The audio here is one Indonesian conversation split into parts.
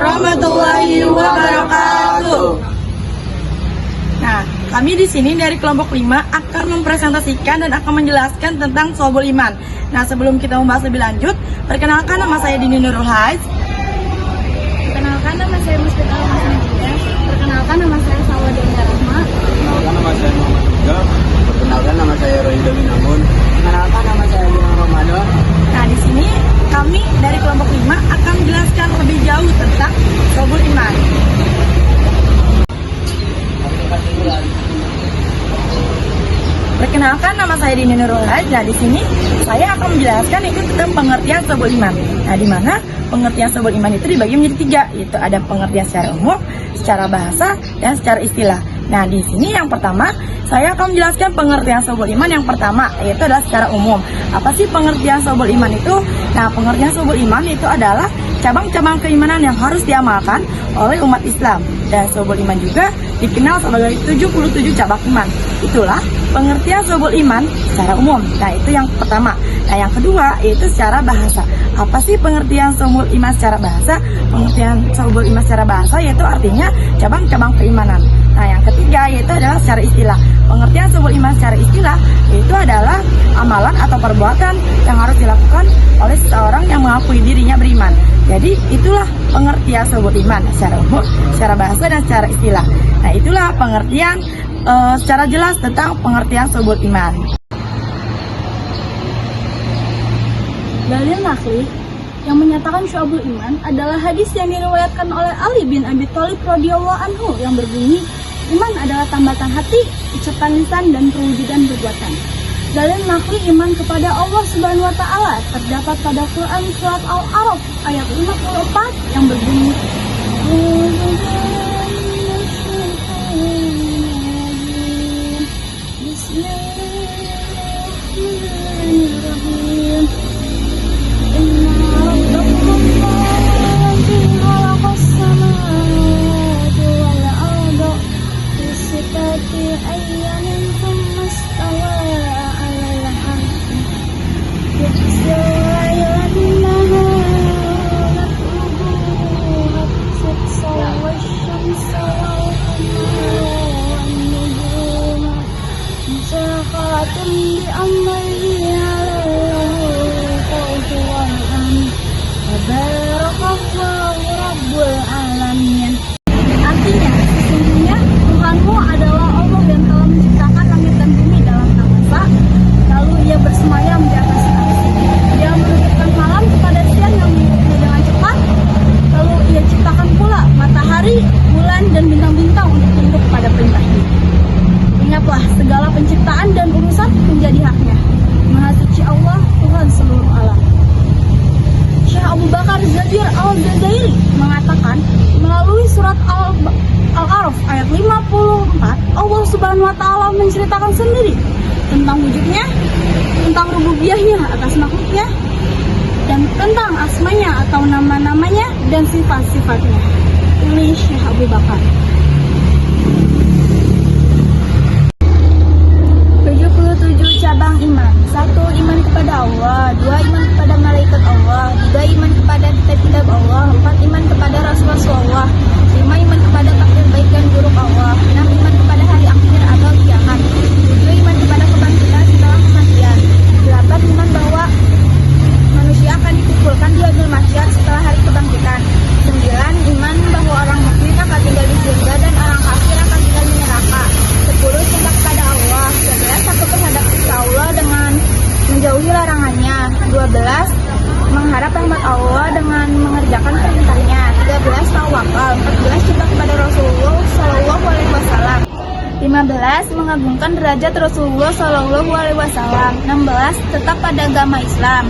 warahmatullahi wabarakatuh. Nah, kami di sini dari kelompok 5 akan mempresentasikan dan akan menjelaskan tentang Shu'abul Iman. Nah, sebelum kita membahas lebih lanjut, perkenalkan nama saya Dini Nurul Haiz. Perkenalkan nama saya Mustika Almasnatiya. Perkenalkan nama saya Salwa Denda Rahma. Perkenalkan nama saya Muhammad Juga. Perkenalkan nama saya Rohida Binamun. Perkenalkan nama saya Bima Ramadan. Nah, di sini kami dari kelompok 5 akan menjelaskan lebih jauh tentang Shu'abul Iman. Perkenalkan nama saya Dini Nurul Haiz. Nah, di sini saya akan menjelaskan itu tentang pengertian Shu'abul Iman. Nah, di mana pengertian Shu'abul Iman itu dibagi menjadi 3, yaitu ada pengertian secara umum, secara bahasa, dan secara istilah. Nah, di sini yang pertama saya akan menjelaskan pengertian Shu'abul Iman yang pertama, yaitu adalah secara umum. Apa sih pengertian Shu'abul Iman itu? Nah, pengertian Shu'abul Iman itu adalah cabang-cabang keimanan yang harus diamalkan oleh umat Islam. Dan Shu'abul Iman juga dikenal sebagai 77 cabang iman. Itulah pengertian Shu'abul Iman secara umum. Nah, itu yang pertama. Nah, yang kedua yaitu secara bahasa. Apa sih pengertian Shu'abul Iman secara bahasa? Pengertian Shu'abul Iman secara bahasa yaitu artinya cabang-cabang keimanan. Nah, yang ketiga yaitu adalah secara istilah. Pengertian Shu'abul Iman secara istilah yaitu adalah amalan atau perbuatan yang harus dilakukan oleh seseorang yang mengakui dirinya beriman. Jadi itulah pengertian Shu'abul Iman secara umum, secara bahasa, dan secara istilah. Nah, itulah pengertian secara jelas tentang pengertian Shu'abul Iman. Dalil nakli yang menyatakan Shu'abul Iman adalah hadis yang diriwayatkan oleh Ali bin Abi Thalib radhiyallahu anhu yang berbunyi, iman adalah tambatan hati, ucapan lisan, dan perwujudan perbuatan. Dalil nakli iman kepada Allah Subhanahu wa taala terdapat pada Quran surat Al-A'raf ayat 54 yang berbunyi, Bismillahirrahmanirrahim. Inna rabbakum alladzi khalaqas samawati wal arda fi sittati ayyamin tsumma istawa 'alal 'arsy yughsil laila bin-nahari yatlubuhu hatta wasyamsa wal-qamara wan-nujuma musakharatun bi-amrihi 'alal khawfi wal-amni tabarakallahu rabbul alamin. Artinya, sesungguhnya Tuhanmu adalah Allah yang telah menciptakan langit dan bumi dalam 6 masa, lalu ia bersemayam di atas arasy. Dia menutupkan malam kepada siang yang mengikutnya dengan cepat, lalu ia ciptakan pula matahari, bulan, dan bintang-bintang untuk tunduk pada perintahnya. Ingatlah, segala penciptaan dan urusan menjadi haknya. Maha suci Allah, Tuhan seluruh alam. Syekh Abu Bakar Zadir Al-Jazairi mengatakan melalui surat Al-A'raf ayat 54, Allah Subhanahu wa taala menceritakan sendiri tentang wujudnya, tentang rububiyahnya atas makhluknya, dan tentang asmanya atau nama-namanya dan sifat-sifatnya. Tulis Syekh Abu Bakar. 77 cabang iman. 1. Iman kepada Allah. 2. Iman kepada malaikat Allah. 3. Iman kepada kitab Allah. 4. Iman kepada Rasulullah. 5. Iman kepada takdir baik dan buruk Allah. 6. Iman kepada hari akhir atau kiamat. 7. Iman kepada kebangkitan setelah kematian. 8. Iman bahwa manusia akan dikumpulkan di yaumul mahsyar setelah hari kebangkitan. 9. Iman bahwa orang mukmin akan tinggal di surga dan orang kafir akan tinggal di neraka. 10. Cinta kepada Allah. 11. Takut terhadap siksa Allah dengan menjauhi larangannya. 12. Mengharap rahmat Allah dengan mengerjakan perintahnya. 13. Tawakal. 14. Cinta kepada Rasulullah Shallallahu Alaihi Wasallam. 15. Mengagungkan derajat Rasulullah Shallallahu Alaihi Wasallam. 16. Tetap pada agama Islam.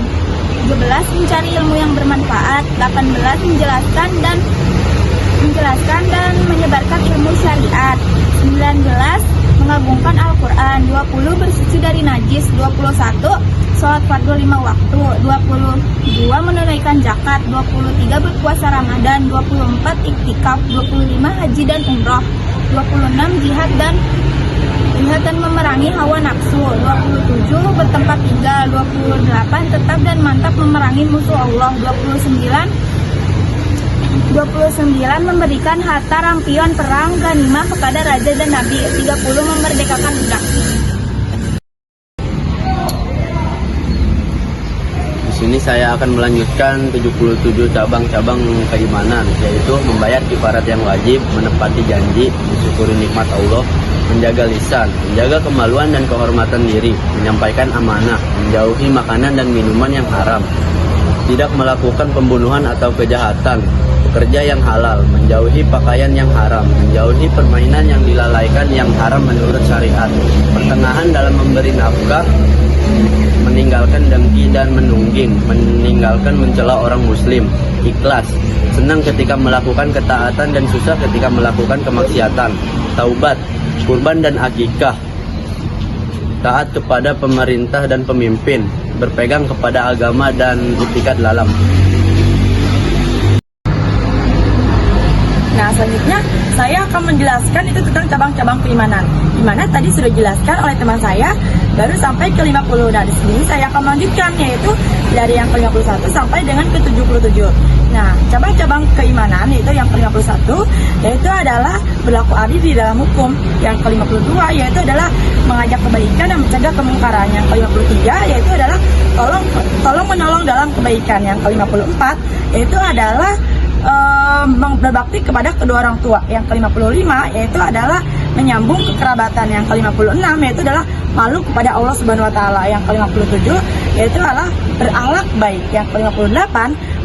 17. Mencari ilmu yang bermanfaat. 18. Menjelaskan dan menyebarkan ilmu syariat. 19. Mengagungkan Al-Quran. 20. Bersuci dari najis. 21. Sholat fardu 5 waktu. 22. Menunaikan zakat. 23. Berpuasa Ramadan. 24. Iktikaf. 25. Haji dan umroh. 26. Jihad dan memerangi hawa nafsu. 27. Bertempat tinggal. 28. Tetap dan mantap memerangi musuh Allah. 29. 29 memberikan harta rampion perang ghanimah kepada raja dan nabi. 30 memerdekakan budak. Di sini saya akan melanjutkan 77 cabang-cabang keimanan, yaitu membayar kifarat yang wajib, menepati janji, mensyukuri nikmat Allah, menjaga lisan, menjaga kemaluan dan kehormatan diri, menyampaikan amanah, menjauhi makanan dan minuman yang haram, tidak melakukan pembunuhan atau kejahatan, bekerja yang halal, menjauhi pakaian yang haram, menjauhi permainan yang dilalaikan yang haram menurut syariat, pertengahan dalam memberi nafkah, meninggalkan dengki dan menungging, meninggalkan mencela orang muslim, ikhlas, senang ketika melakukan ketaatan dan susah ketika melakukan kemaksiatan, taubat, kurban dan akikah, taat kepada pemerintah dan pemimpin, berpegang kepada agama dan itikad lalam. Nah, selanjutnya saya akan menjelaskan itu tentang cabang-cabang keimanan. Di mana tadi sudah dijelaskan oleh teman saya, baru sampai ke 50. Nah, di sini saya akan melanjutkan, yaitu dari yang ke-51 sampai dengan ke-77. Nah, cabang-cabang keimanan yaitu yang ke-51 yaitu adalah berlaku adil di dalam hukum. Yang ke-52 yaitu adalah mengajak kebaikan dan mencegah kemungkaran. Yang ke-53 yaitu adalah tolong menolong dalam kebaikan. Yang ke-54 yaitu adalah berbakti kepada kedua orang tua. Yang ke-55 yaitu adalah menyambung kekerabatan. Yang ke-56 yaitu adalah malu kepada Allah Subhanahu wa taala. Yang ke-57 yaitu adalah berakhlak baik. Yang ke-58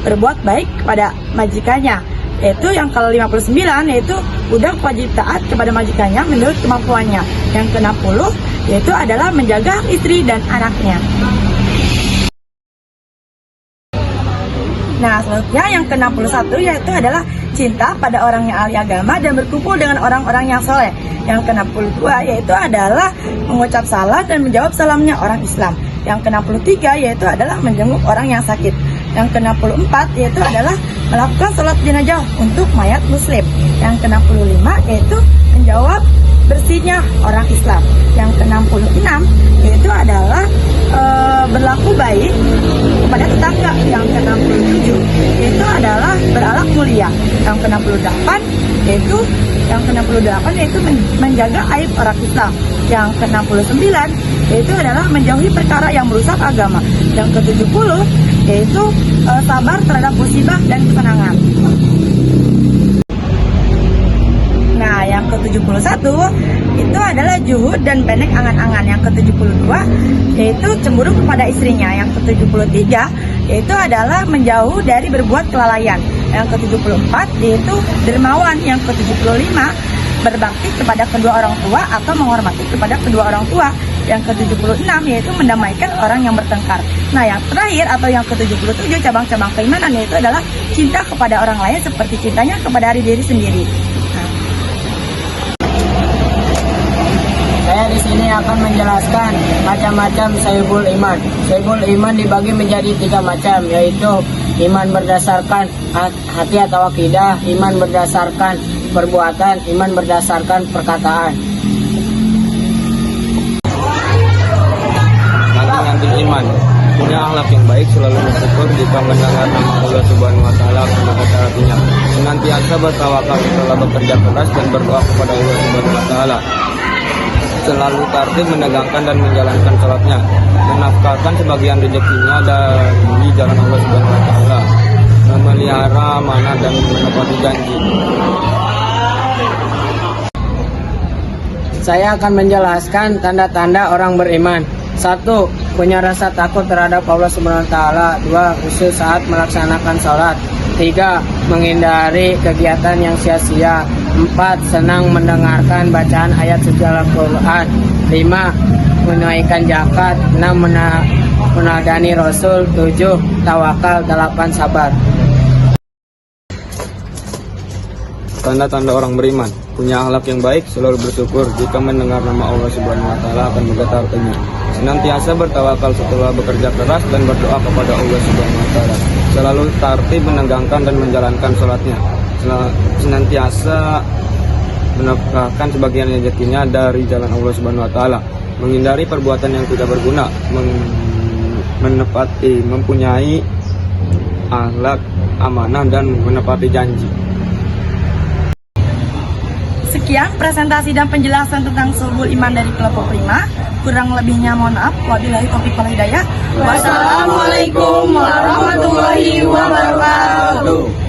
berbuat baik kepada majikannya. Yaitu yang ke-59 yaitu budak wajib taat kepada majikannya menurut kemampuannya. Yang ke-60 yaitu adalah menjaga istri dan anaknya. Nah, selanjutnya yang ke-61 yaitu adalah cinta pada orang yang ahli agama dan berkumpul dengan orang-orang yang soleh. Yang ke-62 yaitu adalah mengucap salam dan menjawab salamnya orang Islam. Yang ke-63 yaitu adalah menjenguk orang yang sakit. Yang ke-64 yaitu adalah melakukan sholat jenazah untuk mayat muslim. Yang ke-65 yaitu menjawab bersihnya orang Islam. Yang ke-66 yaitu adalah berlaku baik kepada tetangga. Yang ke-67 yaitu adalah berakhlak mulia. Yang ke-68 yaitu menjaga aib orang Islam. Yang ke-69 yaitu adalah menjauhi perkara yang merusak agama. Yang ke-70 yaitu sabar terhadap musibah dan kesenangan. Nah, yang ke-71 itu adalah juhud dan pendek angan-angan. Yang ke-72 yaitu cemburu kepada istrinya. Yang ke-73 yaitu adalah menjauh dari berbuat kelalaian. Yang ke-74 yaitu dermawan. Yang ke-75 berbakti kepada kedua orang tua atau menghormati kepada kedua orang tua. Yang ke-76 yaitu mendamaikan orang yang bertengkar. Nah, yang terakhir atau yang ke-77 cabang-cabang keimanan yaitu adalah cinta kepada orang lain seperti cintanya kepada diri sendiri. Saya di sini akan menjelaskan macam-macam saibul iman. Saibul iman dibagi menjadi 3 macam, yaitu iman berdasarkan hati atau akidah, iman berdasarkan perbuatan, iman berdasarkan perkataan. Nanti iman punya akhlak yang baik, selalu bersyukur jika mendengar nama Allah Subhanahu wa taala kata artinya. Senantiasa bertawakal setelah bekerja keras dan berdoa kepada Allah Subhanahu wa taala. Selalu tertib menegakkan dan menjalankan salatnya, menafkahkan sebagian rezekinya dari jalan Allah Subhanahu wa taala, memelihara amanah dan menepati janji. Saya akan menjelaskan tanda-tanda orang beriman. 1. Punya rasa takut terhadap Allah Subhanahu wa taala. 2. Khusyuk saat melaksanakan salat. 3. Menghindari kegiatan yang sia-sia. 4. Senang mendengarkan bacaan ayat suci Al-Quran. 5. Menunaikan zakat. 6. Menadani Rasul. 7. Tawakal. 8. Sabar. Tanda-tanda orang beriman: punya akhlak yang baik, selalu bersyukur jika mendengar nama Allah Subhanahu wa taala akan bergetar artinya. Senantiasa bertawakal setelah bekerja keras dan berdoa kepada Allah Subhanahu wa taala. Selalu tertib menegakkan dan menjalankan salatnya. Senantiasa menafkahkan sebagian rezekinya dari jalan Allah Subhanahu wa taala. Menghindari perbuatan yang tidak berguna, mempunyai akhlak amanah dan menepati janji. Sekian presentasi dan penjelasan tentang Subul Iman dari kelompok 5. Kurang lebihnya mohon maaf. Wabillahi taufiq wal hidayah. Wassalamualaikum warahmatullahi wabarakatuh.